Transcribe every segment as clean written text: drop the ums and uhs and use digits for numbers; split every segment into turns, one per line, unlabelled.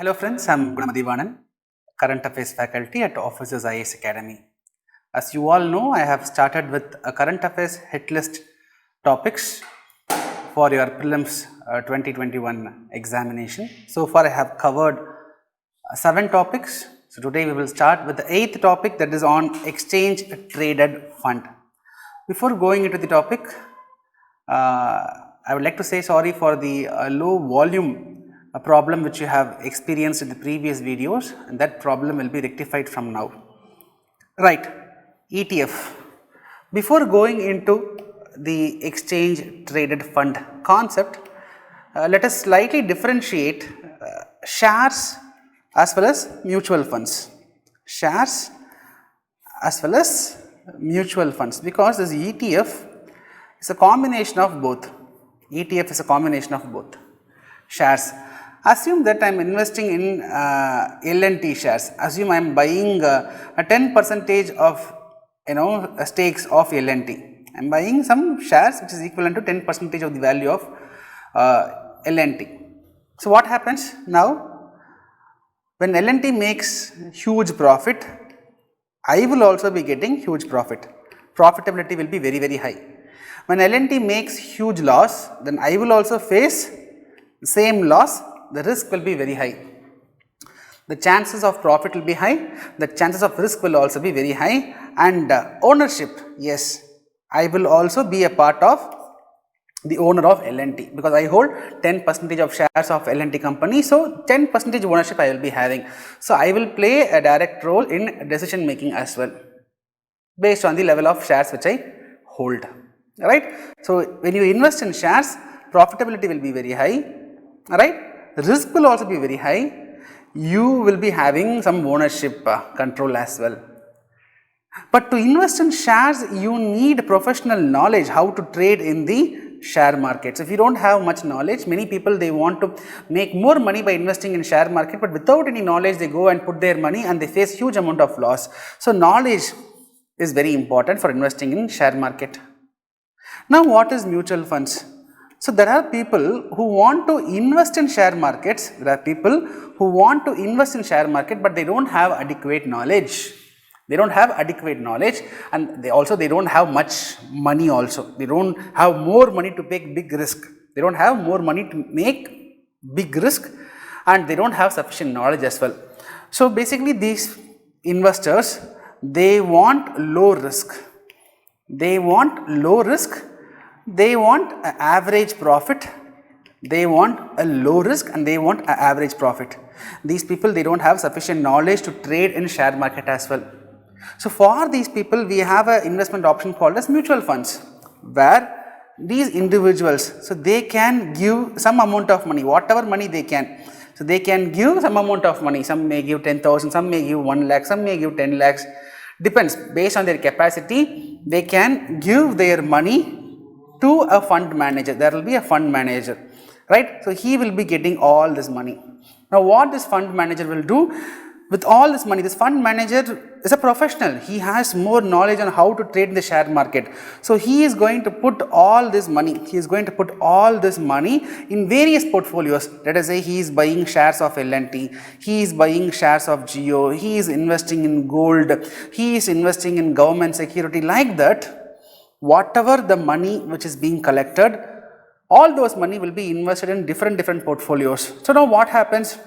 Hello friends, I am Guna Mathivanan, Current Affairs faculty at Officers IAS Academy. As you all know, I have started with a Current Affairs hit list topics for your Prelims 2021 examination. So far I have covered 7 topics. So today we will start with the 8th topic, that is on exchange traded fund. Before going into the topic, I would like to say sorry for the low volume problem which you have experienced in the previous videos, and that problem will be rectified from now. Right, ETF. Before going into the exchange traded fund concept, let us slightly differentiate shares as well as mutual funds. Shares as well as mutual funds, because this ETF is a combination of both. ETF is a combination of both. Shares. Assume that I am investing in L&T shares. Assume I am buying a 10% of stakes of L&T. I am buying some shares which is equivalent to 10% of the value of L&T. So what happens now? When L&T makes huge profit, I will also be getting huge profit. Profitability will be very, very high. When L&T makes huge loss, then I will also face the same loss. The risk will be very high. The chances of profit will be high, the chances of risk will also be very high, and ownership, yes, I will also be a part of the owner of L&T, because I hold 10% of shares of L&T company, so 10% ownership I will be having. So I will play a direct role in decision making as well, based on the level of shares which I hold, right? So when you invest in shares, profitability will be very high, right? Risk will also be very high. You will be having some ownership control as well. But to invest in shares, you need professional knowledge how to trade in the share markets. If you don't have much knowledge, many people, they want to make more money by investing in share market, but without any knowledge they go and put their money and they face huge amount of loss. So knowledge is very important for investing in share market. Now what is mutual funds? So there are people who want to invest in share markets. There are people who want to invest in share market, but they don't have adequate knowledge. They don't have adequate knowledge, and they don't have much money also. They don't have more money to take big risk. They don't have more money to make big risk, and they don't have sufficient knowledge as well. So basically these investors, they want low risk. They want low risk. They want an average profit, they want a low risk, and they want an average profit. These people, they don't have sufficient knowledge to trade in share market as well. So for these people, we have an investment option called as mutual funds, where these individuals, so they can give some amount of money, whatever money they can. So they can give some amount of money. Some may give 10,000, some may give 1 lakh, some may give 10 lakhs. Depends, based on their capacity, they can give their money to a fund manager. There will be a fund manager, right? So he will be getting all this money. Now what this fund manager will do with all this money? This fund manager is a professional. He has more knowledge on how to trade in the share market. So he is going to put all this money, in various portfolios. Let us say he is buying shares of L&T, he is buying shares of Jio, he is investing in gold, he is investing in government security. Like that, whatever the money which is being collected, all those money will be invested in different portfolios. So now what happens?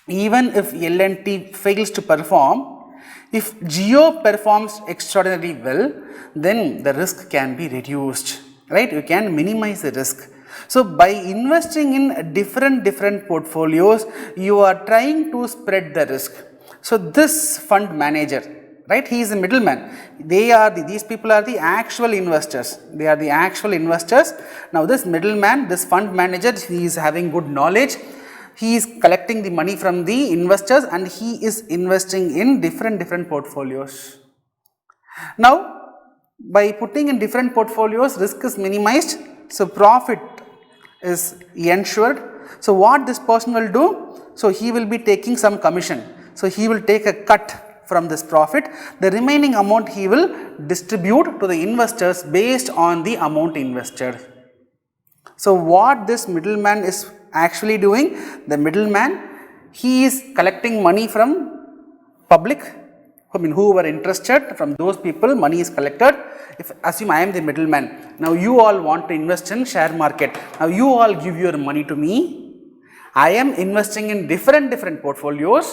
Even if L&T fails to perform, if Jio performs extraordinarily well, then the risk can be reduced, right? You can minimize the risk. So by investing in different portfolios, you are trying to spread the risk. So this fund manager, right, he is the middleman. These people are the actual investors. They are the actual investors. Now this middleman, this fund manager, he is having good knowledge. He is collecting the money from the investors and he is investing in different portfolios. Now by putting in different portfolios, risk is minimized, so profit is ensured. So what this person will do? So he will be taking some commission. So he will take a cut from this profit. The remaining amount he will distribute to the investors based on the amount invested. So what this middleman is actually doing? The middleman, he is collecting money from public, I mean who were interested, from those people money is collected. If assume I am the middleman, now you all want to invest in share market, now you all give your money to me, I am investing in different portfolios.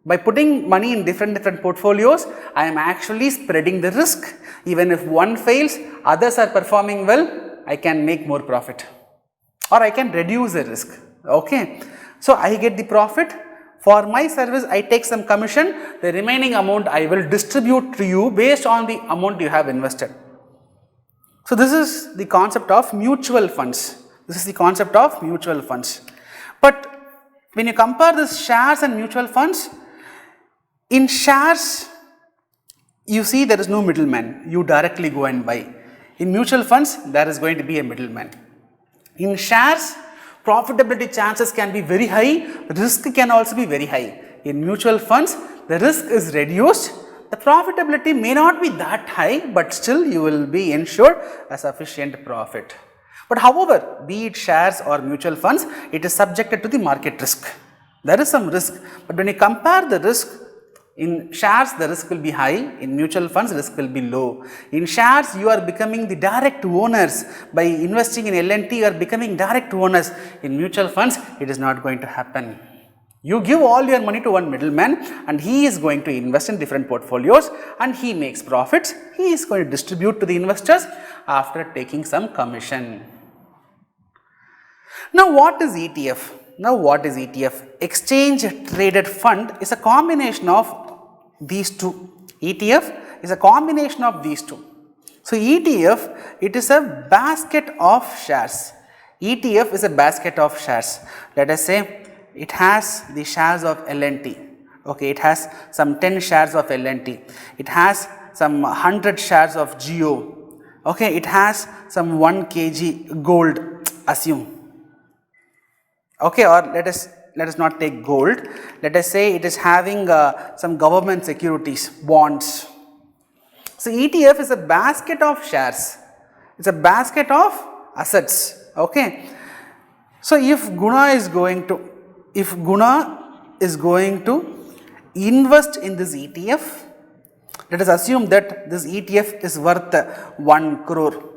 By putting money in different portfolios, I am actually spreading the risk. Even if one fails, others are performing well, I can make more profit or I can reduce the risk. Okay. So, I get the profit. For my service, I take some commission, the remaining amount I will distribute to you based on the amount you have invested. So, this is the concept of mutual funds. This is the concept of mutual funds. But when you compare this shares and mutual funds, in shares, you see there is no middleman, you directly go and buy. In mutual funds, there is going to be a middleman. In shares, profitability chances can be very high, risk can also be very high. In mutual funds, the risk is reduced, the profitability may not be that high, but still you will be ensured a sufficient profit. But however, be it shares or mutual funds, it is subjected to the market risk. There is some risk, but when you compare the risk, in shares the risk will be high, in mutual funds risk will be low. In shares you are becoming the direct owners, by investing in L&T you are becoming direct owners. In mutual funds it is not going to happen. You give all your money to one middleman and he is going to invest in different portfolios and he makes profits, he is going to distribute to the investors after taking some commission. Now what is ETF? Now what is ETF? Exchange traded fund is a combination of these two. ETF is a combination of these two. So ETF, it is a basket of shares. ETF is a basket of shares. Let us say it has the shares of L&T. Okay, it has some 10 shares of L&T. It has some 100 shares of Geo. Okay, it has some 1 kg gold, assume. Okay, or let us not take gold. Let us say it is having some government securities, bonds. So ETF is a basket of shares. It's a basket of assets. Okay. So if Guna is going to invest in this ETF, let us assume that this ETF is worth 1 crore.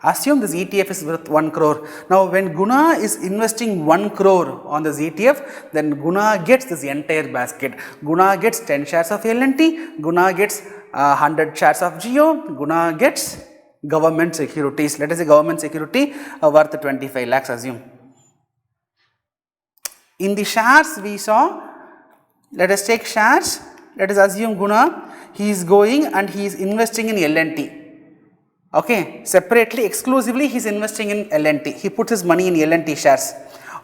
Assume this ETF is worth 1 crore. Now, when Guna is investing 1 crore on this ETF, then Guna gets this entire basket. Guna gets 10 shares of L&T, Guna gets 100 shares of Geo, Guna gets government securities. Let us say government security worth 25 lakhs, assume. In the shares we saw, let us take shares, let us assume Guna, he is going and he is investing in L&T. Okay, separately, exclusively he is investing in L&T. He puts his money in L&T shares.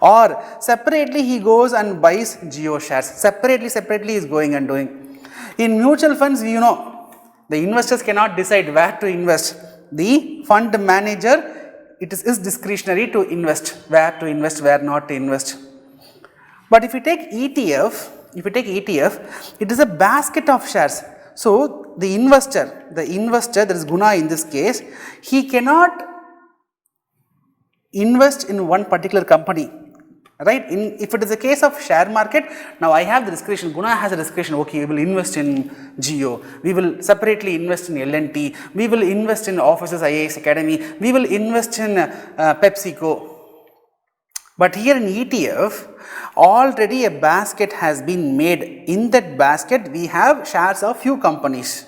Or separately he goes and buys Geo shares. Separately he is going and doing. In mutual funds, you know, the investors cannot decide where to invest. The fund manager, it is discretionary to invest, where to invest, where not to invest. But if you take ETF, it is a basket of shares. So the investor, that is Guna in this case, he cannot invest in one particular company, right? If it is a case of share market, now I have the discretion, Guna has a discretion, okay, we will invest in Geo, we will separately invest in L&T, we will invest in Officers IAS Academy, we will invest in PepsiCo. But here in ETF, already a basket has been made. In that basket, we have shares of few companies.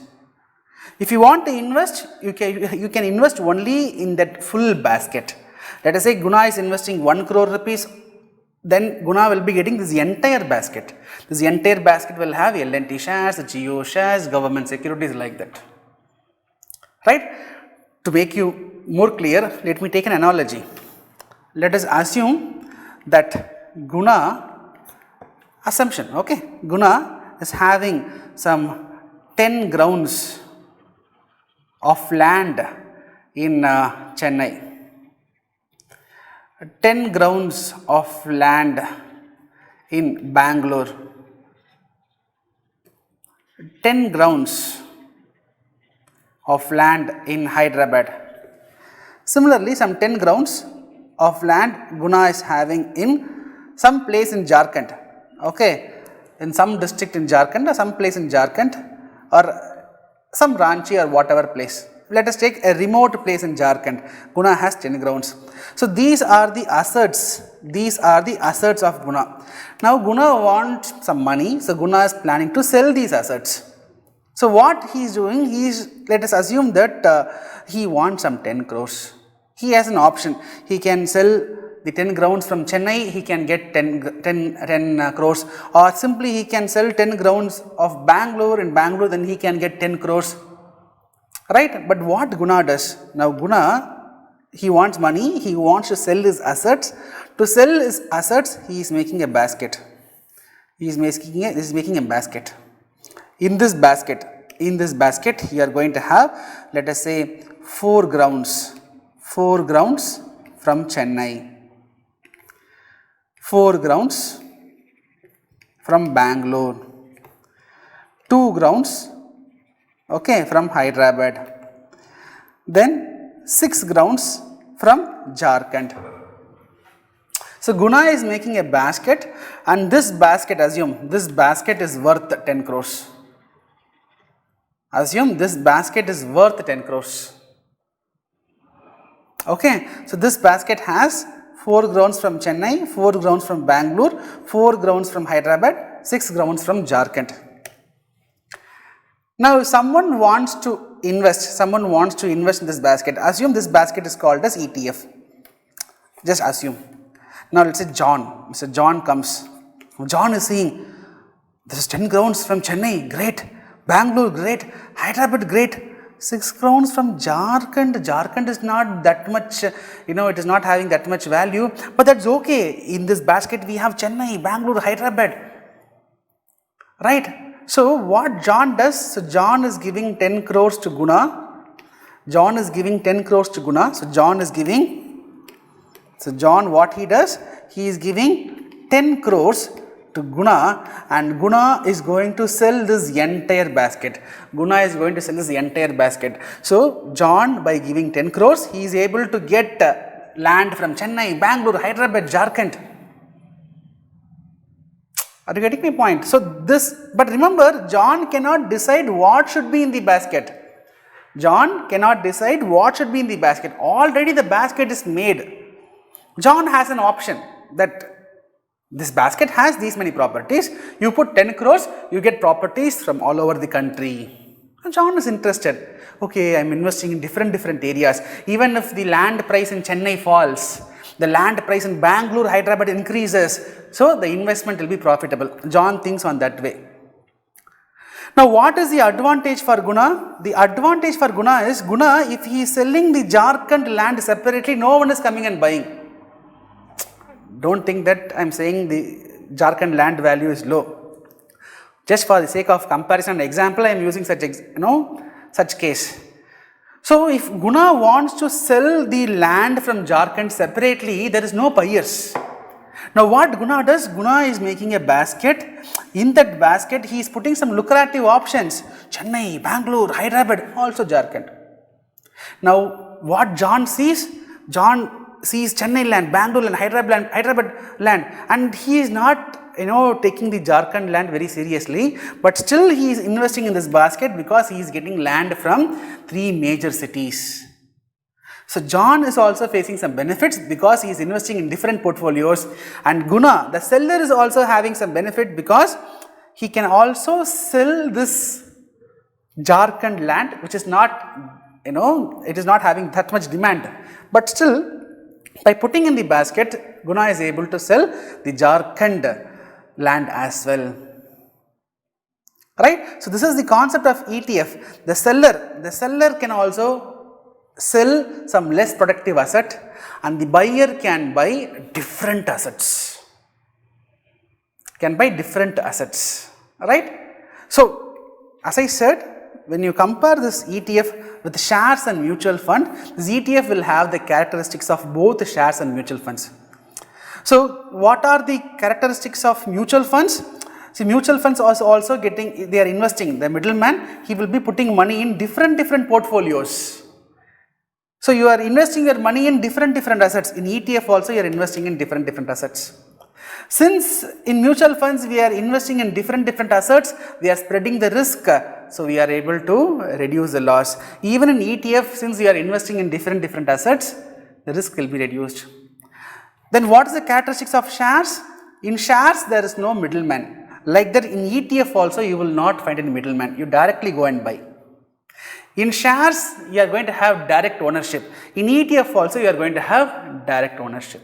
If you want to invest, you can invest only in that full basket. Let us say Guna is investing 1 crore rupees, then Guna will be getting this entire basket. This entire basket will have L&T shares, Geo shares, government securities, like that. Right? To make you more clear, let me take an analogy. Let us assume that Guna, assumption, okay, Guna is having some 10 grounds of land in Chennai, 10 grounds of land in Bangalore, 10 grounds of land in Hyderabad. Similarly, some 10 grounds of land Guna is having in some place in Jharkhand, okay, in some district in Jharkhand or some place in Jharkhand or some Ranchi or whatever place. Let us take a remote place in Jharkhand. Guna has 10 grounds. So these are the assets. These are the assets of Guna. Now Guna wants some money. So Guna is planning to sell these assets. So what he is doing, let us assume that he wants some 10 crores. He has an option. He can sell the 10 grounds from Chennai, he can get 10 crores, or simply he can sell 10 grounds of Bangalore, in Bangalore then he can get 10 crores. Right? But what Guna does? Now Guna, he wants money, he wants to sell his assets. To sell his assets, he is making a basket. He is making a basket. In this basket, you are going to have, let us say, 4 grounds from Chennai, 4 grounds from Bangalore, 2 grounds, okay, from Hyderabad, then 6 grounds from Jharkhand. So Guna is making a basket, and this basket, assume this basket is worth 10 crores. Assume this basket is worth 10 crores. Okay, so this basket has 4 grounds from Chennai, 4 grounds from Bangalore, 4 grounds from Hyderabad, 6 grounds from Jharkhand. Now, if someone wants to invest in this basket, assume this basket is called as ETF. Just assume. Now, let's say Mr. John comes. John is saying, this is 10 grounds from Chennai, great. Bangalore, great. Hyderabad, great. 6 crowns from Jharkhand. Jharkhand is not that much, it is not having that much value, but that's okay. In this basket, we have Chennai, Bangalore, Hyderabad. Right? So, what John does? So, John is giving 10 crores to Guna. John, what he does? He is giving 10 crores to Guna, and Guna is going to sell this entire basket. So, John, by giving 10 crores, he is able to get land from Chennai, Bangalore, Hyderabad, Jharkhand. Are you getting my point? So, but remember, John cannot decide what should be in the basket. Already the basket is made. John has an option that this basket has these many properties. You put 10 crores, you get properties from all over the country. And John is interested. Okay, I am investing in different areas. Even if the land price in Chennai falls, the land price in Bangalore, Hyderabad increases. So, the investment will be profitable. John thinks on that way. Now, what is the advantage for Guna? The advantage for Guna is, if he is selling the Jharkhand land separately, no one is coming and buying. Don't think that I am saying the Jharkhand land value is low. Just for the sake of comparison example, I am using such case. So, if Guna wants to sell the land from Jharkhand separately, there is no buyers. Now, what Guna does? Guna is making a basket. In that basket, he is putting some lucrative options. Chennai, Bangalore, Hyderabad, also Jharkhand. Now, what John sees? John sees Chennai land, Bangalore land, Hyderabad land, and he is not taking the Jharkhand land very seriously, but still he is investing in this basket because he is getting land from 3 major cities. So, John is also facing some benefits because he is investing in different portfolios, and Guna, the seller, is also having some benefit because he can also sell this Jharkhand land, which is not, it is not having that much demand, but still by putting in the basket, Guna is able to sell the Jharkhand land as well. Right? So, this is the concept of ETF. The seller can also sell some less productive asset, and the buyer can buy different assets. Right? So, as I said, when you compare this ETF with shares and mutual fund, this ETF will have the characteristics of both shares and mutual funds. So, what are the characteristics of mutual funds? See, mutual funds are also they are investing. The middleman, he will be putting money in different portfolios. So, you are investing your money in different assets. In ETF also, you are investing in different assets. Since in mutual funds we are investing in different assets, we are spreading the risk, so we are able to reduce the loss. Even in ETF, since we are investing in different assets, the risk will be reduced. Then what is the characteristics of shares? In shares there is no middleman. Like that in ETF also you will not find any middleman, you directly go and buy. In shares you are going to have direct ownership. In ETF also you are going to have direct ownership.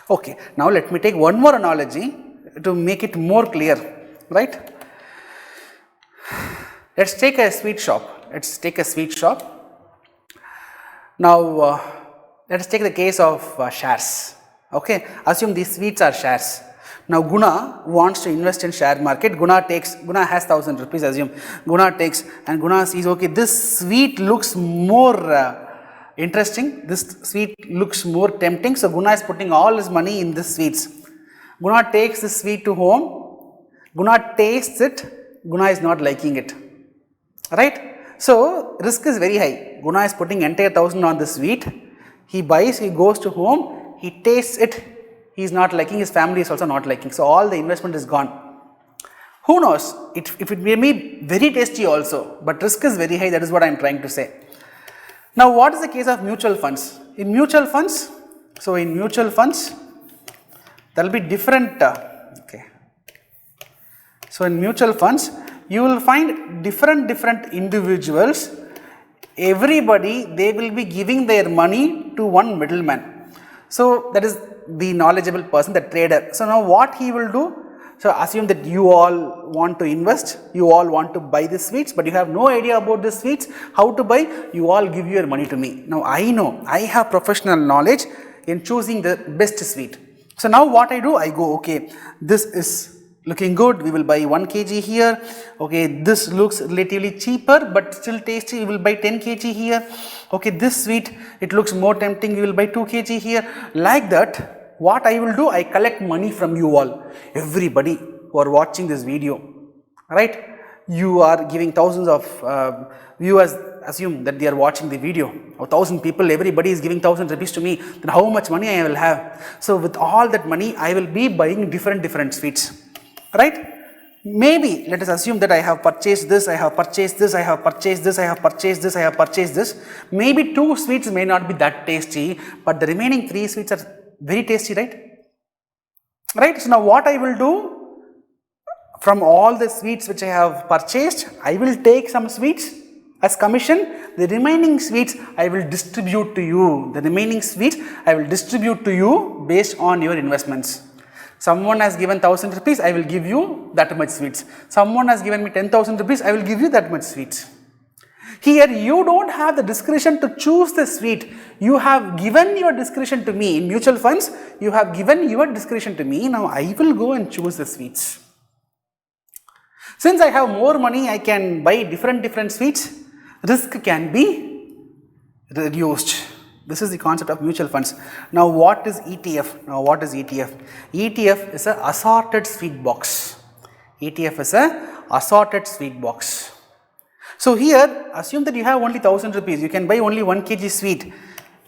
Okay, now let me take one more analogy to make it more clear, right? Let's take a sweet shop. Now, let us take the case of shares. Okay, assume these sweets are shares. Now, Guna wants to invest in share market. Guna has 1,000 rupees, assume. Guna takes and Guna sees, okay, this sweet looks more interesting, this sweet looks more tempting, so Guna is putting all his money in this sweets. Guna takes the sweet to home, Guna tastes it, Guna is not liking it, right? So, risk is very high. Guna is putting entire 1,000 on the sweet, he buys, he goes to home, he tastes it, he is not liking, his family is also not liking, so all the investment is gone. Who knows, if it may be very tasty also, but risk is very high, that is what I am trying to say. Now, what is the case of mutual funds? In mutual funds, there will be different, So, in mutual funds, you will find different individuals, everybody, they will be giving their money to one middleman. So, that is the knowledgeable person, the trader. So, now what he will do? So, assume that you all want to invest, you all want to buy the sweets, but you have no idea about the sweets, how to buy, you all give your money to me. Now, I know, I have professional knowledge in choosing the best sweet. So, now what I do, I go, okay, this is looking good, we will buy 1 kg here, okay, this looks relatively cheaper but still tasty, we will buy 10 kg here, okay, this sweet, it looks more tempting, we will buy 2 kg here, like that. What I will do, I collect money from you all, everybody who are watching this video, right? You are giving thousands of viewers, assume that they are watching the video, 1,000 people, everybody is giving 1,000 rupees to me, then how much money I will have? So, with all that money, I will be buying different sweets, right? Maybe, let us assume that I have purchased this, I have purchased this, I have purchased this, I have purchased this, I have purchased this. Maybe 2 sweets may not be that tasty, but the remaining 3 sweets are very tasty, right? Right? So, now what I will do, from all the sweets which I have purchased, I will take some sweets as commission, the remaining sweets I will distribute to you, based on your investments. Someone has given 1,000 rupees, I will give you that much sweets. Someone has given me 10,000 rupees, I will give you that much sweets. Here you don't have the discretion to choose the sweet, you have given your discretion to me. In mutual funds, you have given your discretion to me, now I will go and choose the sweets. Since I have more money, I can buy different sweets, risk can be reduced. This is the concept of mutual funds. Now what is ETF? ETF is a assorted sweet box. So here, assume that you have only 1,000 rupees, you can buy only 1 kg sweet.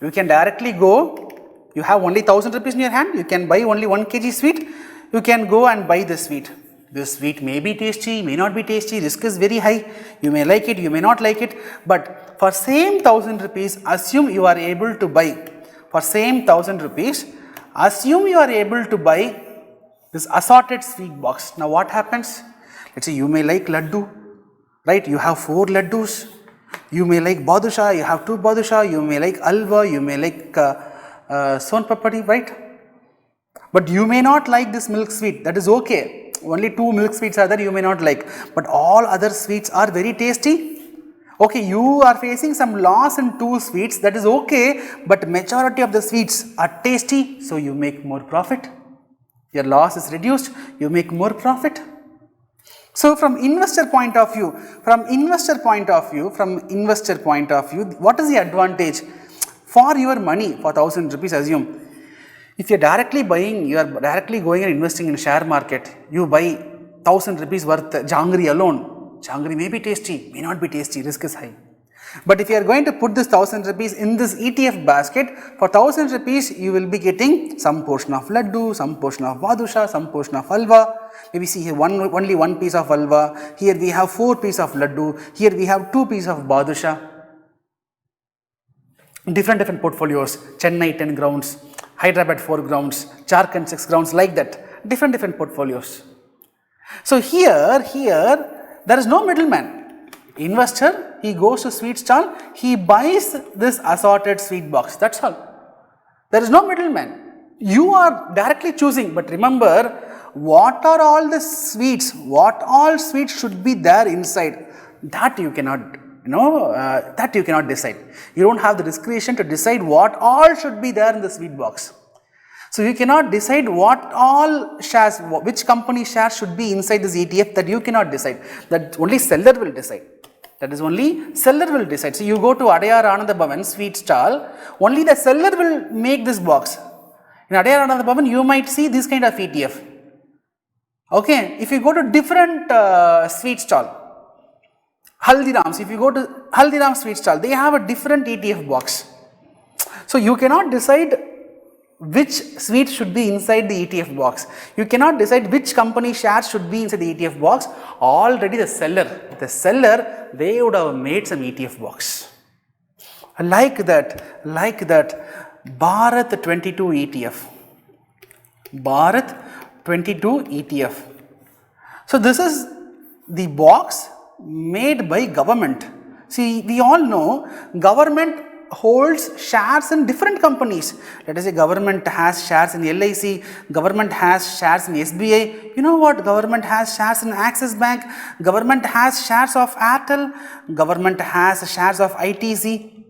You can directly go, you have only 1,000 rupees in your hand, you can buy only 1 kg sweet, you can go and buy the sweet. This sweet may be tasty, may not be tasty, risk is very high, you may like it, you may not like it, but for same 1,000 rupees, assume you are able to buy, this assorted sweet box. Now what happens? Let's say you may like laddu, right? You have 4 laddus, you may like badusha, you have 2 badusha, you may like alva, you may like son papadi, right? But you may not like this milk sweet, that is okay. Only 2 milk sweets are there you may not like, but all other sweets are very tasty. Okay, you are facing some loss in 2 sweets, that is okay, but majority of the sweets are tasty, so you make more profit. Your loss is reduced, you make more profit. So, from investor point of view, what is the advantage? For your money, for 1,000 rupees, assume, if you are directly buying, you are directly going and investing in share market, you buy 1,000 rupees worth jangri alone. Jangri may be tasty, may not be tasty, risk is high. But if you are going to put this 1000 rupees in this ETF basket, for 1000 rupees you will be getting some portion of laddu, some portion of badusha, some portion of halwa. Maybe see here only one piece of halwa, here we have 4 pieces of laddu, here we have 2 pieces of badusha. Different portfolios, Chennai 10 grounds, Hyderabad 4 grounds, Jharkhand 6 grounds, like that, different portfolios. So here there is no middleman. Investor, he goes to sweet stall, he buys this assorted sweet box, that's all. There is no middleman. You are directly choosing, but remember, what are all the sweets, what all sweets should be there inside, that you cannot, that you cannot decide. You don't have the discretion to decide what all should be there in the sweet box. So you cannot decide what all shares, which company shares should be inside this ETF, that you cannot decide. That only seller will decide. That is only seller will decide. So you go to Adayar Ananda Bhavan sweet stall, only the seller will make this box. In Adayar Ananda Bhavan, you might see this kind of ETF. Okay, if you go to different sweet stall, Haldiram's, if you go to Haldiram sweet stall, they have a different ETF box. So you cannot decide which sweet should be inside the ETF box. You cannot decide which company shares should be inside the ETF box. Already the seller, they would have made some ETF box. Like that, Bharat 22 ETF. Bharat 22 ETF. So this is the box made by government. See, we all know government holds shares in different companies. Let us say government has shares in LIC, government has shares in SBI. You know what? Government has shares in Axis Bank, government has shares of Airtel, government has shares of ITC.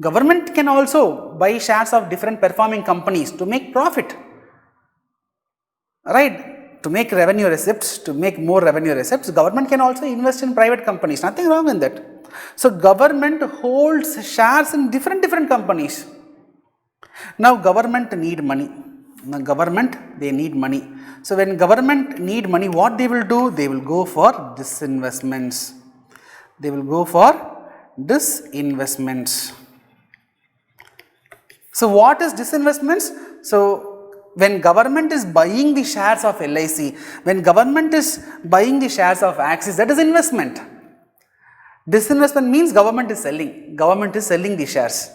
Government can also buy shares of different performing companies to make profit. Right? To make revenue receipts, to make more revenue receipts, government can also invest in private companies. Nothing wrong in that. So government holds shares in different companies. Now government need money. They need money. So when government need money, what they will do? They will go for disinvestments. They will go for disinvestments. So what is disinvestments? So when government is buying the shares of LIC, when government is buying the shares of Axis, that is investment. Disinvestment means government is selling the shares.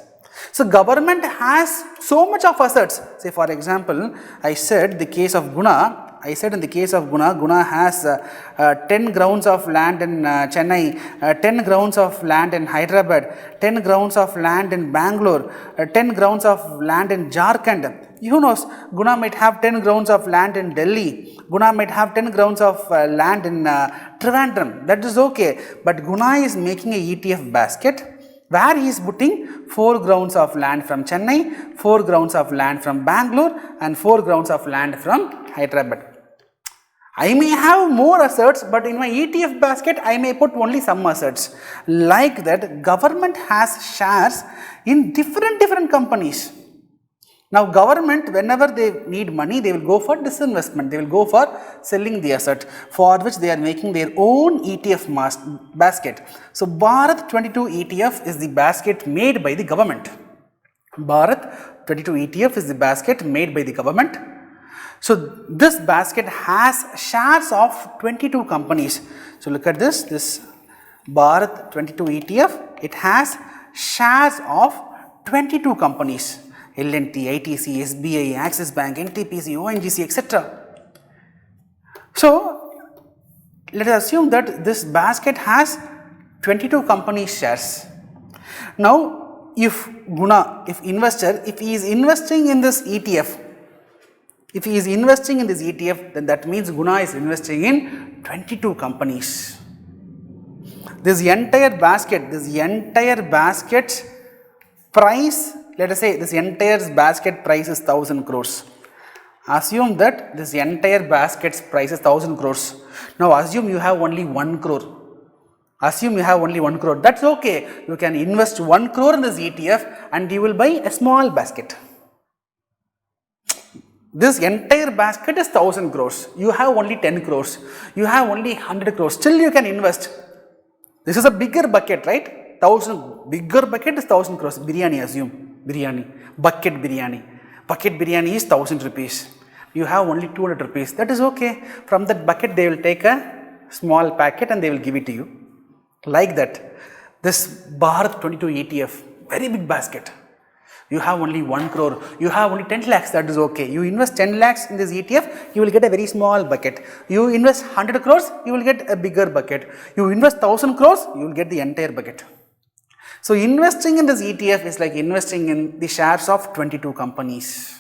So government has so much of assets. Say for example, I said in the case of Guna, Guna has 10 grounds of land in Chennai, 10 grounds of land in Hyderabad, 10 grounds of land in Bangalore, 10 grounds of land in Jharkhand. Who knows, Guna might have 10 grounds of land in Delhi, Guna might have 10 grounds of land in Trivandrum, that is okay. But Guna is making a ETF basket where he is putting 4 grounds of land from Chennai, 4 grounds of land from Bangalore and 4 grounds of land from Hyderabad. I may have more assets, but in my ETF basket, I may put only some assets. Like that, government has shares in different companies. Now, government, whenever they need money, they will go for disinvestment. They will go for selling the asset, for which they are making their own ETF basket. So, Bharat 22 ETF is the basket made by the government. Bharat 22 ETF is the basket made by the government. So, this basket has shares of 22 companies. So, look at this Bharat 22 ETF, it has shares of 22 companies. L&T, ITC, SBI, Axis Bank, NTPC, ONGC, etc. So, let us assume that this basket has 22 company shares. Now, if investor, if he is investing in this ETF, then that means Guna is investing in 22 companies. This entire basket price, let us say this entire basket price is 1000 crores. Assume that this entire basket's price is 1000 crores. Now assume you have only 1 crore. That's okay. You can invest 1 crore in this ETF and you will buy a small basket. This entire basket is 1000 crores. You have only 10 crores. You have only 100 crores. Still you can invest. This is a bigger bucket, right? 1000, bigger bucket is 1000 crores. Biryani, assume. Biryani. Bucket biryani. Bucket biryani is 1000 rupees. You have only 200 rupees. That is okay. From that bucket, they will take a small packet and they will give it to you. Like that. This Bharat 22 ETF, very big basket. You have only 1 crore, you have only 10 lakhs, that is okay. You invest 10 lakhs in this ETF, you will get a very small bucket. You invest 100 crores, you will get a bigger bucket. You invest 1000 crores, you will get the entire bucket. So investing in this ETF is like investing in the shares of 22 companies.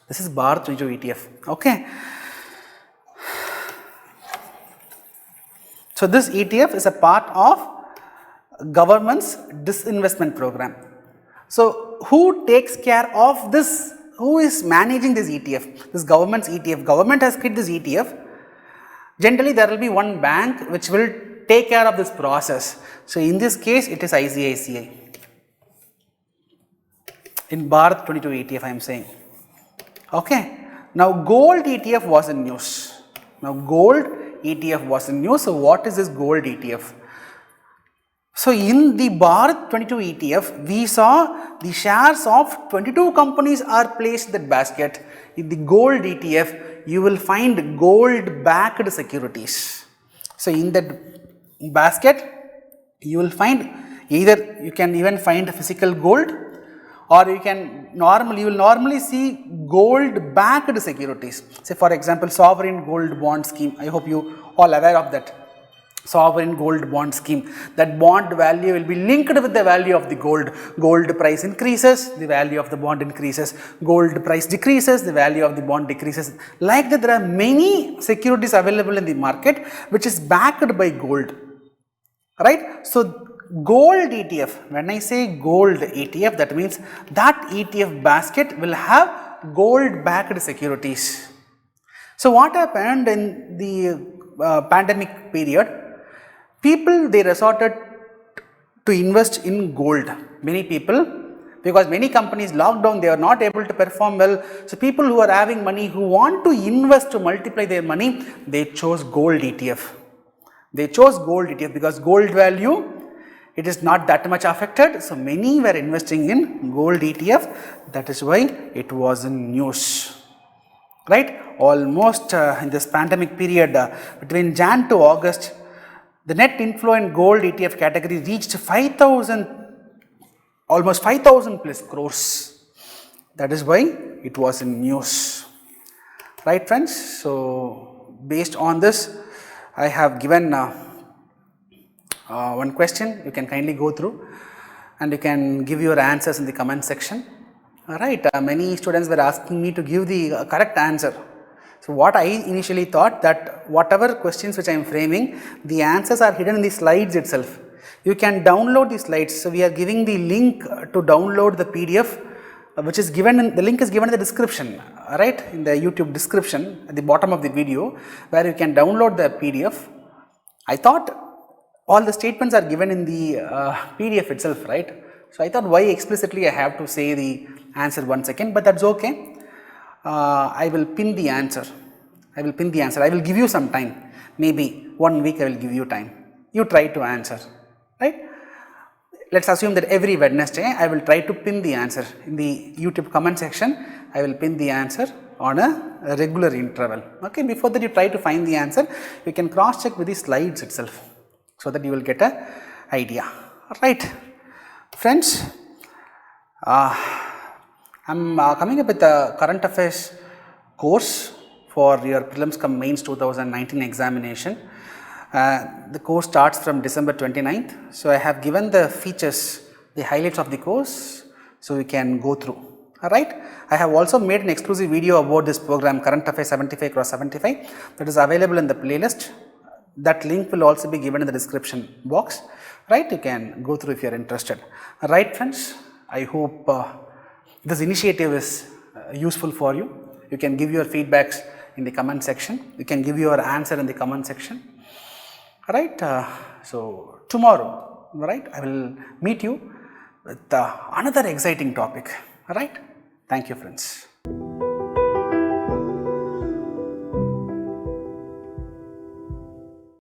This is Bharat 22 ETF, okay. So this ETF is a part of government's disinvestment program. So who takes care of this? Who is managing this ETF? This government's ETF. Government has created this ETF. Generally, there will be one bank which will take care of this process. So in this case, it is ICICI. In Bharat 22 ETF, I am saying. Okay. Now gold ETF was in news. Now gold ETF was in news. So what is this gold ETF? So in the Bharat 22 ETF, we saw the shares of 22 companies are placed in that basket. In the gold ETF, you will find gold backed securities. So in that basket, you will find either, you can even find physical gold, or you will normally see gold backed securities. Say for example, sovereign gold bond scheme. I hope you all aware of that. Sovereign gold bond scheme. That bond value will be linked with the value of the gold. Gold price increases, the value of the bond increases. Gold price decreases, the value of the bond decreases. Like that, there are many securities available in the market which is backed by gold. Right? So gold ETF, when I say gold ETF, that means that ETF basket will have gold backed securities. So what happened in the pandemic period? People, they resorted to invest in gold. Many people, because many companies locked down, they are not able to perform well. So people who are having money, who want to invest to multiply their money, they chose gold ETF. They chose gold ETF because gold value, it is not that much affected. So many were investing in gold ETF. That is why it was in news. Right? Almost in this pandemic period, between Jan to August, the net inflow in gold ETF category reached 5,000, almost 5,000 plus crores. That is why it was in news. Right, friends? So based on this, I have given one question. You can kindly go through and you can give your answers in the comment section. Alright, many students were asking me to give the correct answer. So what I initially thought, that whatever questions which I am framing, the answers are hidden in the slides itself. You can download the slides. So we are giving the link to download the PDF, which is given, the link is given in the description, right, in the YouTube description at the bottom of the video, where you can download the PDF. I thought all the statements are given in the PDF itself, right? So I thought, why explicitly I have to say the answer once again, but that's okay. I will pin the answer. I will pin the answer. I will give you some time. Maybe 1 week I will give you time. You try to answer, right? Let's assume that every Wednesday I will try to pin the answer. In the YouTube comment section, I will pin the answer on a regular interval. Okay, before that you try to find the answer. You can cross check with the slides itself, so that you will get an idea. Right, friends. I'm coming up with a current affairs course for your prelims cum mains 2019 examination. The course starts from December 29th. So I have given the features, the highlights of the course, so you can go through. Alright. I have also made an exclusive video about this program, Current Affairs 75 x 75, that is available in the playlist. That link will also be given in the description box. Right, you can go through if you are interested. Right, friends, I hope this initiative is useful for you. You can give your feedbacks in the comment section. You can give your answer in the comment section. Right, so tomorrow, right, I will meet you with another exciting topic. Right, thank you, friends.